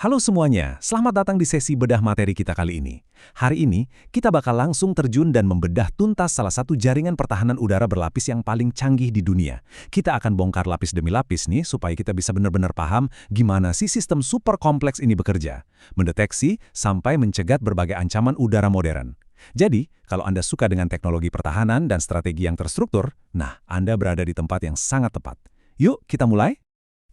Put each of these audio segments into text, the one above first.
Halo semuanya, selamat datang di sesi bedah materi kita kali ini. Hari ini, kita bakal langsung terjun dan membedah tuntas salah satu jaringan pertahanan udara berlapis yang paling canggih di dunia. Kita akan bongkar lapis demi lapis nih, supaya kita bisa benar-benar paham gimana sih sistem super kompleks ini bekerja, mendeteksi sampai mencegat berbagai ancaman udara modern. Jadi, kalau Anda suka dengan teknologi pertahanan dan strategi yang terstruktur, nah, Anda berada di tempat yang sangat tepat. Yuk, kita mulai?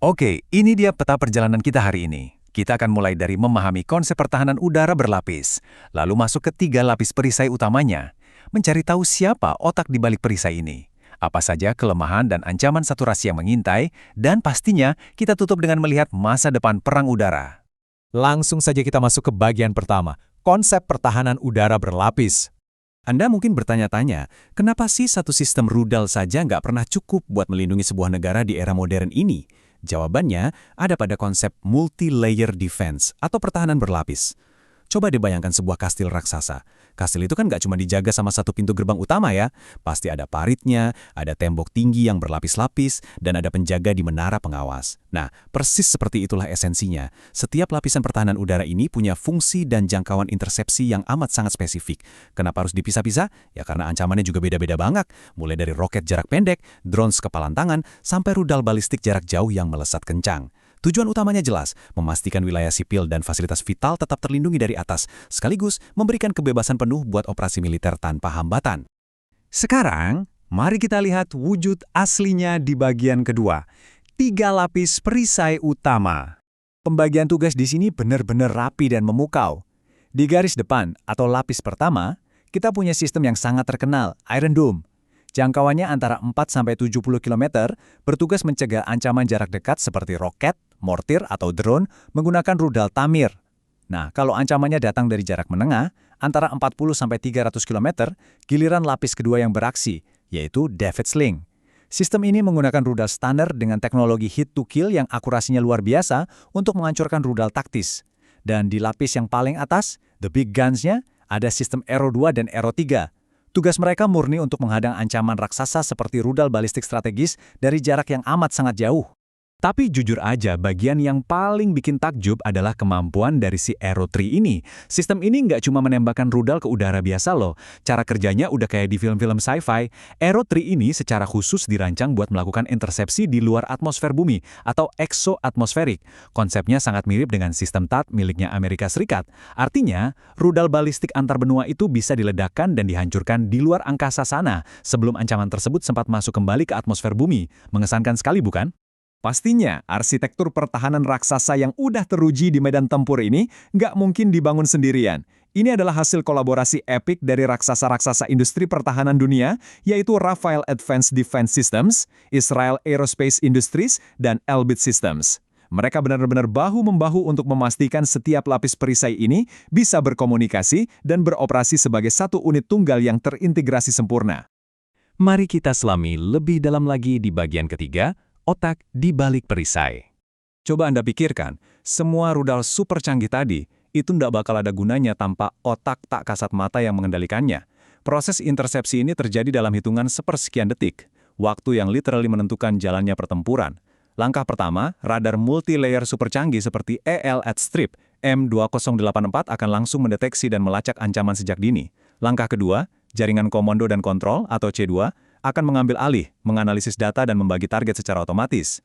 Oke, ini dia peta perjalanan kita hari ini. Kita akan mulai dari memahami konsep pertahanan udara berlapis, lalu masuk ke 3 lapis perisai utamanya, mencari tahu siapa otak di balik perisai ini, apa saja kelemahan dan ancaman saturasi yang mengintai, dan pastinya kita tutup dengan melihat masa depan perang udara. Langsung saja kita masuk ke bagian pertama, konsep pertahanan udara berlapis. Anda mungkin bertanya-tanya, kenapa sih satu sistem rudal saja nggak pernah cukup buat melindungi sebuah negara di era modern ini? Jawabannya ada pada konsep multi-layer defense atau pertahanan berlapis. Coba dibayangkan sebuah kastil raksasa. Kastil itu kan nggak cuma dijaga sama satu pintu gerbang utama ya. Pasti ada paritnya, ada tembok tinggi yang berlapis-lapis, dan ada penjaga di menara pengawas. Nah, persis seperti itulah esensinya. Setiap lapisan pertahanan udara ini punya fungsi dan jangkauan intersepsi yang amat sangat spesifik. Kenapa harus dipisah-pisah? Ya karena ancamannya juga beda-beda banget. Mulai dari roket jarak pendek, drones kepalan tangan, sampai rudal balistik jarak jauh yang melesat kencang. Tujuan utamanya jelas, memastikan wilayah sipil dan fasilitas vital tetap terlindungi dari atas, sekaligus memberikan kebebasan penuh buat operasi militer tanpa hambatan. Sekarang, mari kita lihat wujud aslinya di bagian kedua. 3 lapis perisai utama. Pembagian tugas di sini benar-benar rapi dan memukau. Di garis depan atau lapis pertama, kita punya sistem yang sangat terkenal, Iron Dome. Jangkauannya antara 4–70 km, bertugas mencegah ancaman jarak dekat seperti roket, mortir, atau drone menggunakan rudal Tamir. Nah, kalau ancamannya datang dari jarak menengah, antara 40–300 km, giliran lapis kedua yang beraksi, yaitu David Sling. Sistem ini menggunakan rudal standar dengan teknologi hit-to-kill yang akurasinya luar biasa untuk menghancurkan rudal taktis. Dan di lapis yang paling atas, the big guns-nya, ada sistem Aero 2 dan Aero 3. Tugas mereka murni untuk menghadang ancaman raksasa seperti rudal balistik strategis dari jarak yang amat sangat jauh. Tapi jujur aja, bagian yang paling bikin takjub adalah kemampuan dari si Aero 3 ini. Sistem ini nggak cuma menembakkan rudal ke udara biasa loh. Cara kerjanya udah kayak di film-film sci-fi. Aero 3 ini secara khusus dirancang buat melakukan intersepsi di luar atmosfer bumi atau exoatmosferik. Konsepnya sangat mirip dengan sistem THAAD miliknya Amerika Serikat. Artinya, rudal balistik antar benua itu bisa diledakkan dan dihancurkan di luar angkasa sana sebelum ancaman tersebut sempat masuk kembali ke atmosfer bumi. Mengesankan sekali bukan? Pastinya, arsitektur pertahanan raksasa yang udah teruji di medan tempur ini nggak mungkin dibangun sendirian. Ini adalah hasil kolaborasi epik dari raksasa-raksasa industri pertahanan dunia, yaitu Rafael Advanced Defense Systems, Israel Aerospace Industries, dan Elbit Systems. Mereka benar-benar bahu-membahu untuk memastikan setiap lapis perisai ini bisa berkomunikasi dan beroperasi sebagai satu unit tunggal yang terintegrasi sempurna. Mari kita selami lebih dalam lagi di bagian ketiga, otak di balik perisai. Coba Anda pikirkan, semua rudal super canggih tadi, itu nggak bakal ada gunanya tanpa otak tak kasat mata yang mengendalikannya. Proses intersepsi ini terjadi dalam hitungan sepersekian detik, waktu yang literally menentukan jalannya pertempuran. Langkah pertama, radar multi-layer super canggih seperti EL@Strip M2084 akan langsung mendeteksi dan melacak ancaman sejak dini. Langkah kedua, jaringan komando dan kontrol atau C2 akan mengambil alih, menganalisis data dan membagi target secara otomatis.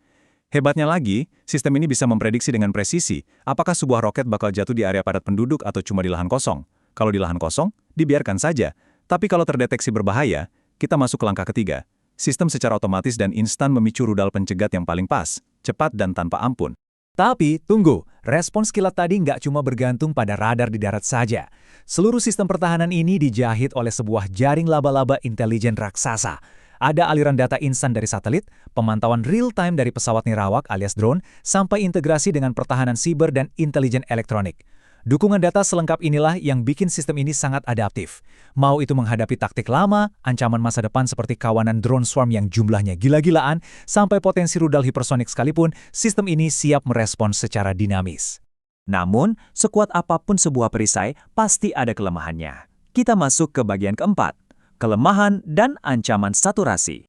Hebatnya lagi, sistem ini bisa memprediksi dengan presisi apakah sebuah roket bakal jatuh di area padat penduduk atau cuma di lahan kosong. Kalau di lahan kosong, dibiarkan saja. Tapi kalau terdeteksi berbahaya, kita masuk ke langkah ketiga. Sistem secara otomatis dan instan memicu rudal pencegat yang paling pas, cepat dan tanpa ampun. Tapi, tunggu, respons kilat tadi nggak cuma bergantung pada radar di darat saja. Seluruh sistem pertahanan ini dijahit oleh sebuah jaring laba-laba intelijen raksasa. Ada aliran data instan dari satelit, pemantauan real-time dari pesawat nirawak alias drone, sampai integrasi dengan pertahanan siber dan intelijen elektronik. Dukungan data selengkap inilah yang bikin sistem ini sangat adaptif. Mau itu menghadapi taktik lama, ancaman masa depan seperti kawanan drone swarm yang jumlahnya gila-gilaan, sampai potensi rudal hipersonik sekalipun, sistem ini siap merespons secara dinamis. Namun, sekuat apapun sebuah perisai, pasti ada kelemahannya. Kita masuk ke bagian keempat, kelemahan dan ancaman saturasi.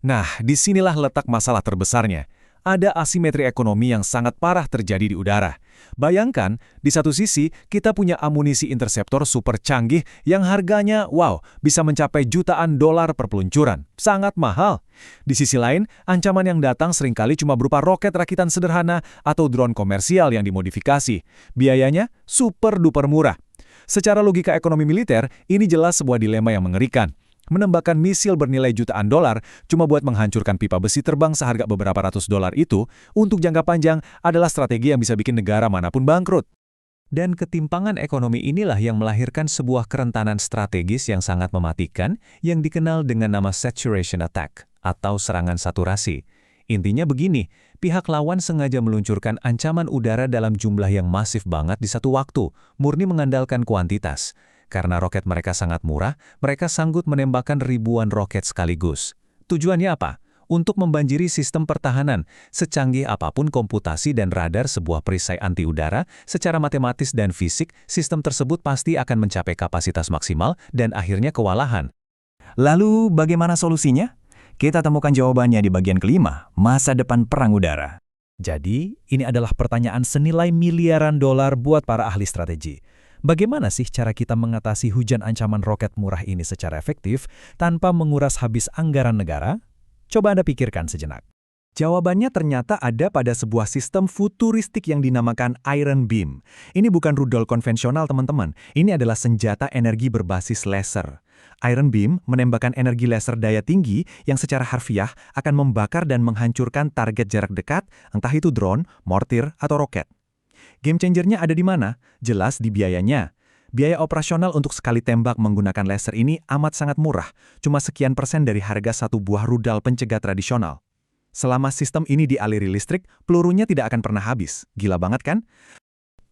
Nah, disinilah letak masalah terbesarnya. Ada asimetri ekonomi yang sangat parah terjadi di udara. Bayangkan, di satu sisi, kita punya amunisi interseptor super canggih yang harganya, wow, bisa mencapai jutaan dolar per peluncuran. Sangat mahal. Di sisi lain, ancaman yang datang seringkali cuma berupa roket rakitan sederhana atau drone komersial yang dimodifikasi. Biayanya super-duper murah. Secara logika ekonomi militer, ini jelas sebuah dilema yang mengerikan. Menembakkan misil bernilai jutaan dolar cuma buat menghancurkan pipa besi terbang seharga beberapa ratus dolar itu, untuk jangka panjang adalah strategi yang bisa bikin negara manapun bangkrut. Dan ketimpangan ekonomi inilah yang melahirkan sebuah kerentanan strategis yang sangat mematikan yang dikenal dengan nama saturation attack atau serangan saturasi. Intinya begini, pihak lawan sengaja meluncurkan ancaman udara dalam jumlah yang masif banget di satu waktu, murni mengandalkan kuantitas. Karena roket mereka sangat murah, mereka sanggup menembakkan ribuan roket sekaligus. Tujuannya apa? Untuk membanjiri sistem pertahanan, secanggih apapun komputasi dan radar sebuah perisai anti udara, secara matematis dan fisik, sistem tersebut pasti akan mencapai kapasitas maksimal dan akhirnya kewalahan. Lalu, bagaimana solusinya? Kita temukan jawabannya di bagian kelima, masa depan perang udara. Jadi, ini adalah pertanyaan senilai miliaran dolar buat para ahli strategi. Bagaimana sih cara kita mengatasi hujan ancaman roket murah ini secara efektif tanpa menguras habis anggaran negara? Coba Anda pikirkan sejenak. Jawabannya ternyata ada pada sebuah sistem futuristik yang dinamakan Iron Beam. Ini bukan rudal konvensional, teman-teman. Ini adalah senjata energi berbasis laser. Iron Beam menembakkan energi laser daya tinggi yang secara harfiah akan membakar dan menghancurkan target jarak dekat, entah itu drone, mortir, atau roket. Game changernya ada di mana? Jelas di biayanya. Biaya operasional untuk sekali tembak menggunakan laser ini amat sangat murah, cuma sekian persen dari harga satu buah rudal pencegat tradisional. Selama sistem ini dialiri listrik, pelurunya tidak akan pernah habis. Gila banget kan?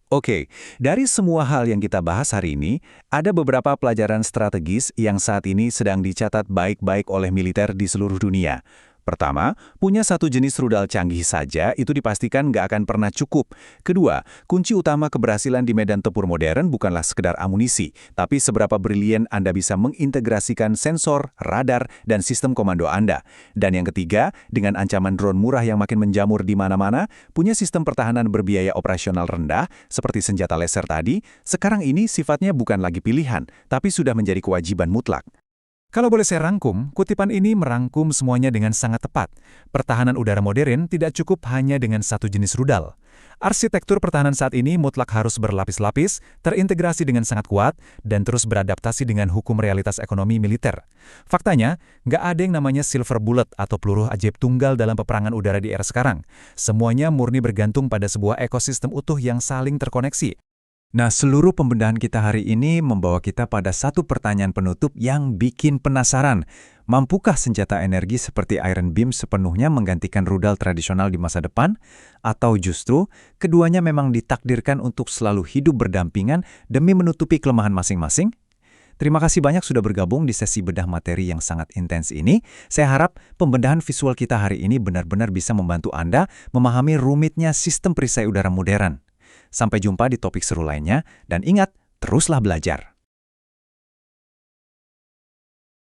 Oke, dari semua hal yang kita bahas hari ini, ada beberapa pelajaran strategis yang saat ini sedang dicatat baik-baik oleh militer di seluruh dunia. Pertama, punya satu jenis rudal canggih saja itu dipastikan nggak akan pernah cukup. Kedua, kunci utama keberhasilan di medan tempur modern bukanlah sekedar amunisi, tapi seberapa brilian Anda bisa mengintegrasikan sensor, radar, dan sistem komando Anda. Dan yang ketiga, dengan ancaman drone murah yang makin menjamur di mana-mana, punya sistem pertahanan berbiaya operasional rendah, seperti senjata laser tadi, sekarang ini sifatnya bukan lagi pilihan, tapi sudah menjadi kewajiban mutlak. Kalau boleh saya rangkum, kutipan ini merangkum semuanya dengan sangat tepat. Pertahanan udara modern tidak cukup hanya dengan satu jenis rudal. Arsitektur pertahanan saat ini mutlak harus berlapis-lapis, terintegrasi dengan sangat kuat, dan terus beradaptasi dengan hukum realitas ekonomi militer. Faktanya, nggak ada yang namanya silver bullet atau peluru ajaib tunggal dalam peperangan udara di era sekarang. Semuanya murni bergantung pada sebuah ekosistem utuh yang saling terkoneksi. Nah, seluruh pembedahan kita hari ini membawa kita pada satu pertanyaan penutup yang bikin penasaran. Mampukah senjata energi seperti Iron Beam sepenuhnya menggantikan rudal tradisional di masa depan? Atau justru, keduanya memang ditakdirkan untuk selalu hidup berdampingan demi menutupi kelemahan masing-masing? Terima kasih banyak sudah bergabung di sesi bedah materi yang sangat intens ini. Saya harap pembedahan visual kita hari ini benar-benar bisa membantu Anda memahami rumitnya sistem perisai udara modern. Sampai jumpa di topik seru lainnya, dan ingat, teruslah belajar.